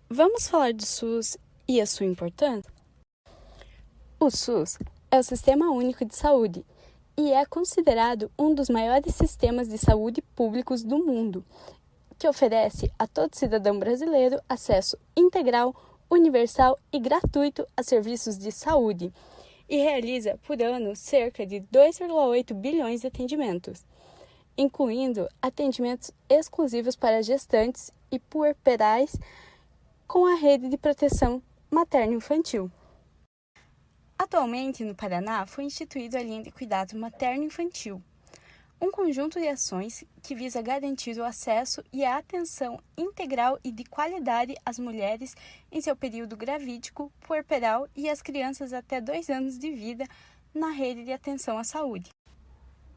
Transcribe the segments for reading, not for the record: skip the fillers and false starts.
Vamos falar do SUS e a sua importância? O SUS é o Sistema Único de Saúde e é considerado um dos maiores sistemas de saúde públicos do mundo, que oferece a todo cidadão brasileiro acesso integral, universal e gratuito a serviços de saúde e realiza por ano cerca de 2,8 bilhões de atendimentos, incluindo atendimentos exclusivos para gestantes e puerperais com a rede de proteção materno-infantil. Atualmente, no Paraná, foi instituída a linha de cuidado materno-infantil, um conjunto de ações que visa garantir o acesso e a atenção integral e de qualidade às mulheres em seu período gravídico, puerperal e às crianças até 2 anos de vida na rede de atenção à saúde.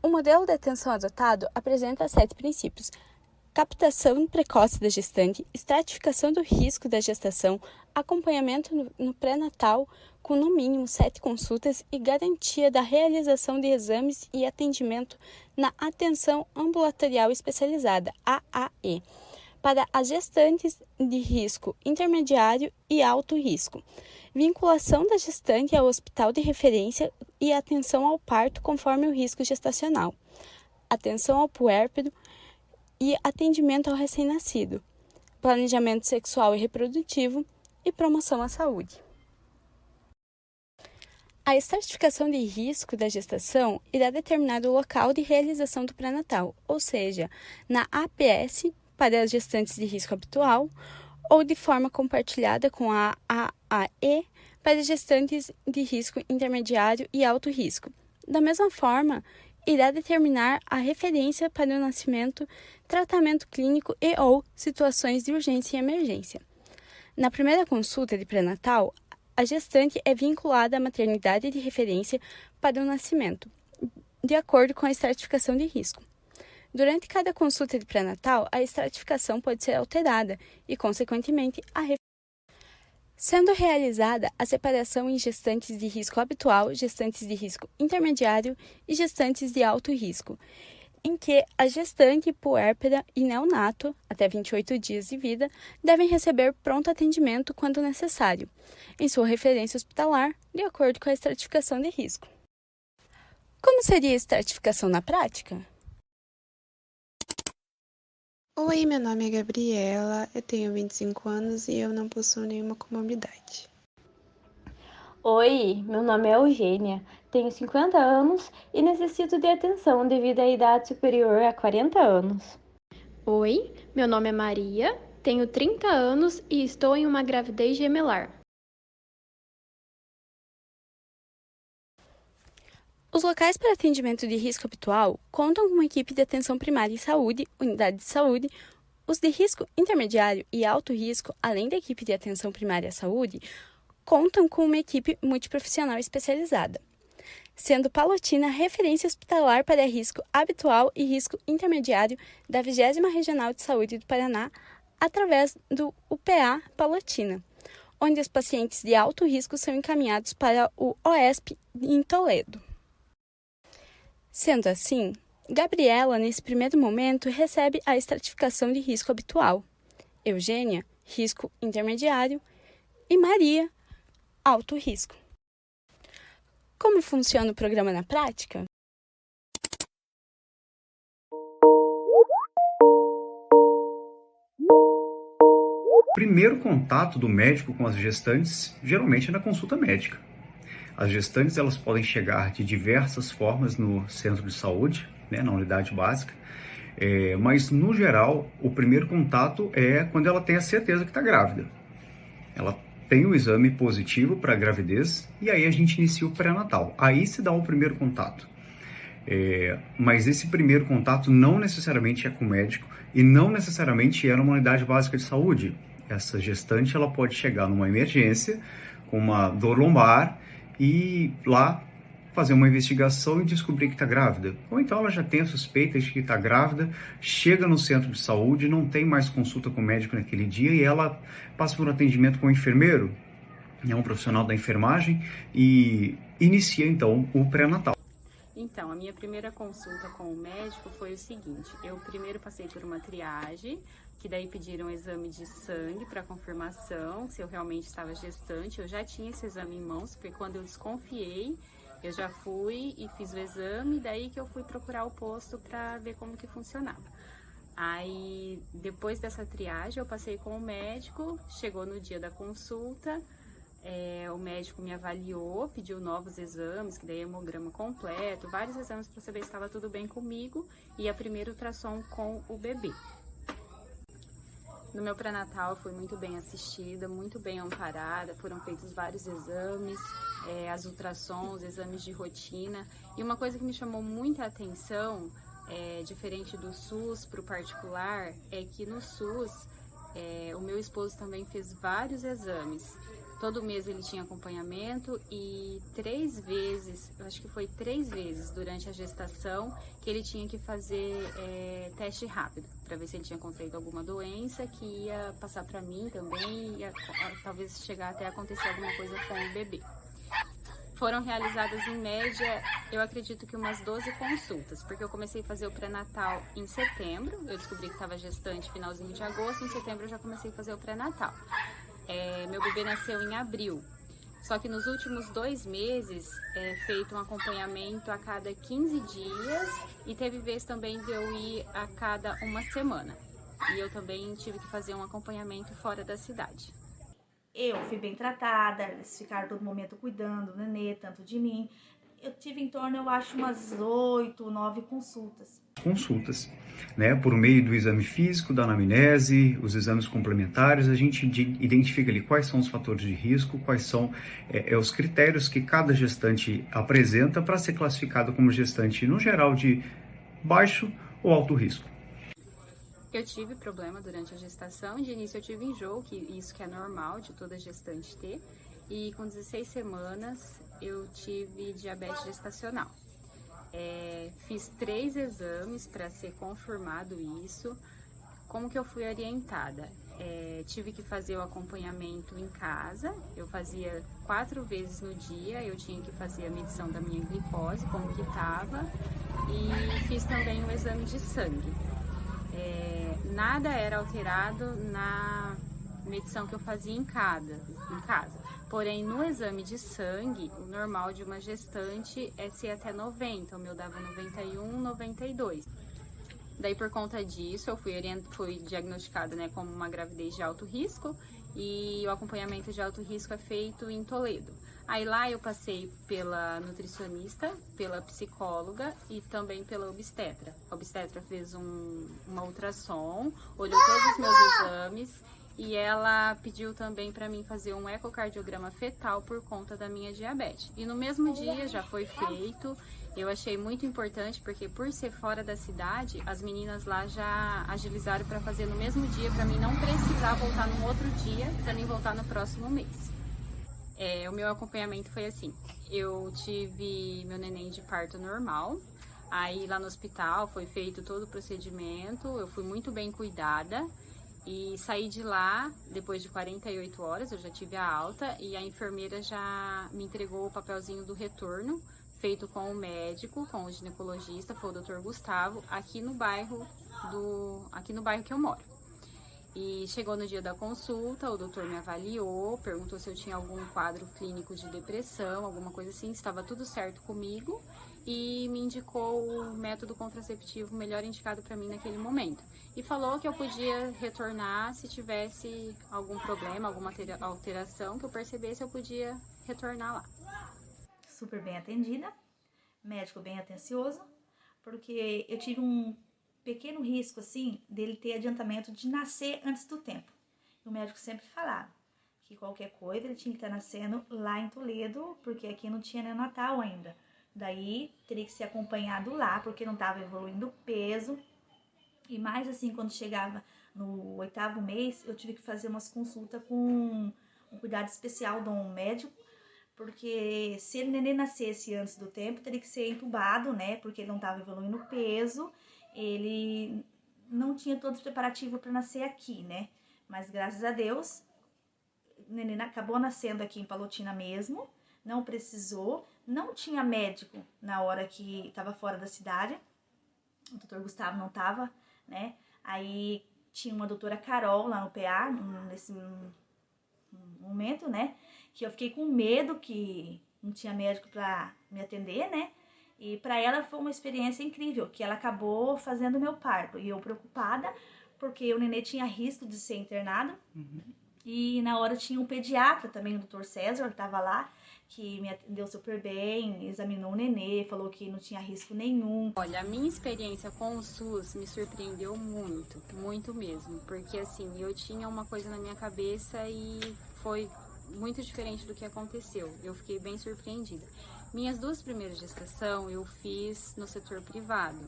O modelo de atenção adotado apresenta 7 princípios: captação precoce da gestante, estratificação do risco da gestação, acompanhamento no pré-natal com no mínimo 7 consultas e garantia da realização de exames e atendimento na atenção ambulatorial especializada, AAE, para as gestantes de risco intermediário e alto risco, vinculação da gestante ao hospital de referência e atenção ao parto conforme o risco gestacional, atenção ao puérpero e atendimento ao recém-nascido, planejamento sexual e reprodutivo e promoção à saúde. A estratificação de risco da gestação irá determinar o local de realização do pré-natal, ou seja, na APS para as gestantes de risco habitual ou de forma compartilhada com a AAE para gestantes de risco intermediário e alto risco. Da mesma forma, irá determinar a referência para o nascimento, tratamento clínico e ou situações de urgência e emergência. Na primeira consulta de pré-natal, a gestante é vinculada à maternidade de referência para o nascimento, de acordo com a estratificação de risco. Durante cada consulta de pré-natal, a estratificação pode ser alterada e, consequentemente, sendo realizada a separação em gestantes de risco habitual, gestantes de risco intermediário e gestantes de alto risco, em que a gestante, puérpera e neonato, até 28 dias de vida, devem receber pronto atendimento quando necessário, em sua referência hospitalar, de acordo com a estratificação de risco. Como seria a estratificação na prática? Oi, meu nome é Gabriela, eu tenho 25 anos e eu não possuo nenhuma comorbidade. Oi, meu nome é Eugênia, tenho 50 anos e necessito de atenção devido à idade superior a 40 anos. Oi, meu nome é Maria, tenho 30 anos e estou em uma gravidez gemelar. Os locais para atendimento de risco habitual contam com uma equipe de atenção primária em saúde, unidade de saúde. Os de risco intermediário e alto risco, além da equipe de atenção primária à saúde, contam com uma equipe multiprofissional especializada, sendo Palotina referência hospitalar para risco habitual e risco intermediário da 20ª Regional de Saúde do Paraná, através do UPA Palotina, onde os pacientes de alto risco são encaminhados para o OESP em Toledo. Sendo assim, Gabriela, nesse primeiro momento, recebe a estratificação de risco habitual, Eugênia, risco intermediário, e Maria, alto risco. Como funciona o programa na prática? O primeiro contato do médico com as gestantes geralmente é na consulta médica. As gestantes elas podem chegar de diversas formas no centro de saúde, na unidade básica, mas no geral o primeiro contato é quando ela tem a certeza que está grávida. Ela tem o exame positivo para a gravidez e aí a gente inicia o pré-natal. Aí se dá o primeiro contato. Mas esse primeiro contato não necessariamente é com o médico e não necessariamente é numa unidade básica de saúde. Essa gestante ela pode chegar numa emergência com uma dor lombar e lá fazer uma investigação e descobrir que está grávida. Ou então ela já tem a suspeita de que está grávida, chega no centro de saúde, não tem mais consulta com o médico naquele dia e ela passa por um atendimento com o enfermeiro, um profissional da enfermagem, e inicia então o pré-natal. Então, a minha primeira consulta com o médico foi o seguinte: eu primeiro passei por uma triagem que daí pediram um exame de sangue para confirmação, se eu realmente estava gestante. Eu já tinha esse exame em mãos, porque quando eu desconfiei, eu já fui e fiz o exame, daí que eu fui procurar o posto para ver como que funcionava. Aí, depois dessa triagem, eu passei com o médico, chegou no dia da consulta, o médico me avaliou, pediu novos exames, que daí hemograma completo, vários exames para saber se estava tudo bem comigo, e a primeira ultrassom com o bebê. No meu pré-natal eu fui muito bem assistida, muito bem amparada, foram feitos vários exames, as ultrassons, exames de rotina. E uma coisa que me chamou muita atenção, diferente do SUS para o particular, é que no SUS o meu esposo também fez vários exames. Todo mês ele tinha acompanhamento e 3 vezes, eu acho que foi 3 vezes durante a gestação que ele tinha que fazer teste rápido para ver se ele tinha contraído alguma doença que ia passar para mim também, ia talvez chegar até acontecer alguma coisa com o bebê. Foram realizadas em média, eu acredito que umas 12 consultas, porque eu comecei a fazer o pré-natal em setembro, eu descobri que estava gestante finalzinho de agosto, em setembro eu já comecei a fazer o pré-natal. Meu bebê nasceu em abril, só que nos últimos 2 meses é feito um acompanhamento a cada 15 dias e teve vez também de eu ir a cada 1 semana. E eu também tive que fazer um acompanhamento fora da cidade. Eu fui bem tratada, eles ficaram todo momento cuidando do nenê, tanto de mim. Eu tive em torno, eu acho, umas 8, 9 consultas. Né? Por meio do exame físico, da anamnese, os exames complementares, a gente identifica ali quais são os fatores de risco, quais são os critérios que cada gestante apresenta para ser classificado como gestante, no geral, de baixo ou alto risco. Eu tive problema durante a gestação, de início eu tive enjoo, isso que é normal de toda gestante ter, e com 16 semanas eu tive diabetes gestacional. Fiz 3 exames para ser confirmado isso. Como que eu fui orientada? Tive que fazer o acompanhamento em casa, eu fazia 4 vezes no dia, eu tinha que fazer a medição da minha glicose, como que estava, e fiz também um exame de sangue. Nada era alterado na medição que eu fazia em casa. Porém, no exame de sangue, o normal de uma gestante é ser até 90, o meu dava 91, 92. Daí, por conta disso, eu fui diagnosticada, né, como uma gravidez de alto risco e o acompanhamento de alto risco é feito em Toledo. Aí lá eu passei pela nutricionista, pela psicóloga e também pela obstetra. A obstetra fez uma ultrassom, olhou todos os meus exames e ela pediu também para mim fazer um ecocardiograma fetal por conta da minha diabetes. E no mesmo dia já foi feito. Eu achei muito importante porque por ser fora da cidade, as meninas lá já agilizaram para fazer no mesmo dia, para mim não precisar voltar no outro dia, para mim voltar no próximo mês. O meu acompanhamento foi assim, eu tive meu neném de parto normal, aí lá no hospital foi feito todo o procedimento, eu fui muito bem cuidada e saí de lá depois de 48 horas, eu já tive a alta e a enfermeira já me entregou o papelzinho do retorno, feito com o médico, com o ginecologista, foi o Dr. Gustavo, aqui no bairro que eu moro. E chegou no dia da consulta, o doutor me avaliou, perguntou se eu tinha algum quadro clínico de depressão, alguma coisa assim, estava tudo certo comigo e me indicou o método contraceptivo melhor indicado para mim naquele momento. E falou que eu podia retornar se tivesse algum problema, alguma alteração, que eu percebesse, eu podia retornar lá. Super bem atendida, médico bem atencioso, porque eu tive um pequeno risco, assim, dele ter adiantamento de nascer antes do tempo. O médico sempre falava que qualquer coisa ele tinha que estar nascendo lá em Toledo, porque aqui não tinha neonatal ainda. Daí, teria que ser acompanhado lá, porque não estava evoluindo o peso. E mais assim, quando chegava no 8º mês, eu tive que fazer umas consultas com um cuidado especial de um médico, porque se o neném nascesse antes do tempo, teria que ser entubado, né? Porque ele não estava evoluindo o peso, ele não tinha todos os preparativos para nascer aqui, né? Mas graças a Deus, o neném acabou nascendo aqui em Palotina mesmo, não precisou, não tinha médico na hora que estava fora da cidade, o doutor Gustavo não estava, né? Aí tinha uma doutora Carol lá no PA, nesse momento, né? Que eu fiquei com medo, que não tinha médico para me atender, né? E para ela foi uma experiência incrível, que ela acabou fazendo o meu parto. E eu preocupada, porque o nenê tinha risco de ser internado. E na hora tinha um pediatra também, o Dr. César, que estava lá, que me atendeu super bem, examinou o nenê, falou que não tinha risco nenhum. Olha, a minha experiência com o SUS me surpreendeu muito, muito mesmo, porque assim, eu tinha uma coisa na minha cabeça e foi muito diferente do que aconteceu. Eu fiquei bem surpreendida. Minhas 2 primeiras gestações eu fiz no setor privado.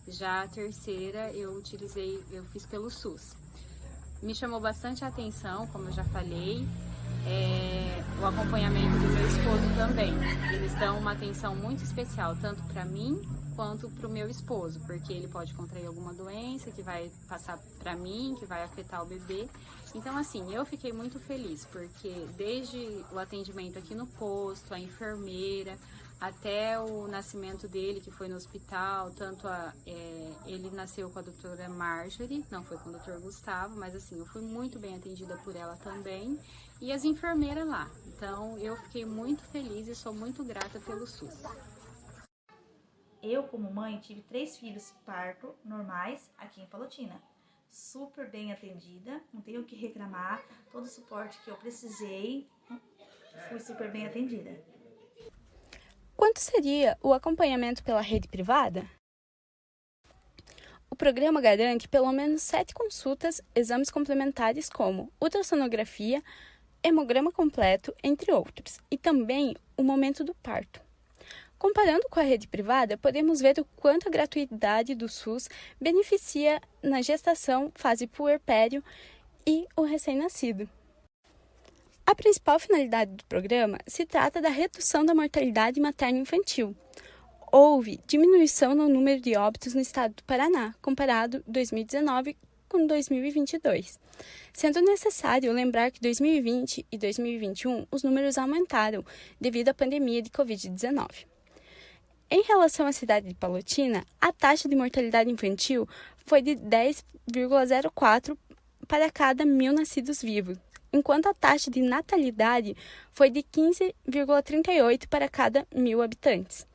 Já a terceira eu fiz pelo SUS. Me chamou bastante a atenção, como eu já falei, o acompanhamento do meu esposo também. Eles dão uma atenção muito especial, tanto para mim quanto para o meu esposo, porque ele pode contrair alguma doença que vai passar para mim, que vai afetar o bebê. Então, assim, eu fiquei muito feliz, porque desde o atendimento aqui no posto, a enfermeira, até o nascimento dele, que foi no hospital, ele nasceu com a doutora Marjorie, não foi com o doutor Gustavo, mas assim, eu fui muito bem atendida por ela também, e as enfermeiras lá. Então, eu fiquei muito feliz e sou muito grata pelo SUS. Eu, como mãe, tive 3 filhos parto normais aqui em Palotina. Super bem atendida, não tenho o que reclamar, todo o suporte que eu precisei, fui super bem atendida. Quanto seria o acompanhamento pela rede privada? O programa garante pelo menos 7 consultas, exames complementares como ultrassonografia, hemograma completo, entre outros, e também o momento do parto. Comparando com a rede privada, podemos ver o quanto a gratuidade do SUS beneficia na gestação, fase puerpério e o recém-nascido. A principal finalidade do programa se trata da redução da mortalidade materno-infantil. Houve diminuição no número de óbitos no estado do Paraná, comparado 2019 com 2022. Sendo necessário lembrar que 2020 e 2021 os números aumentaram devido à pandemia de Covid-19. Em relação à cidade de Palotina, a taxa de mortalidade infantil foi de 10,04 para cada 1.000 nascidos vivos, enquanto a taxa de natalidade foi de 15,38 para cada 1.000 habitantes.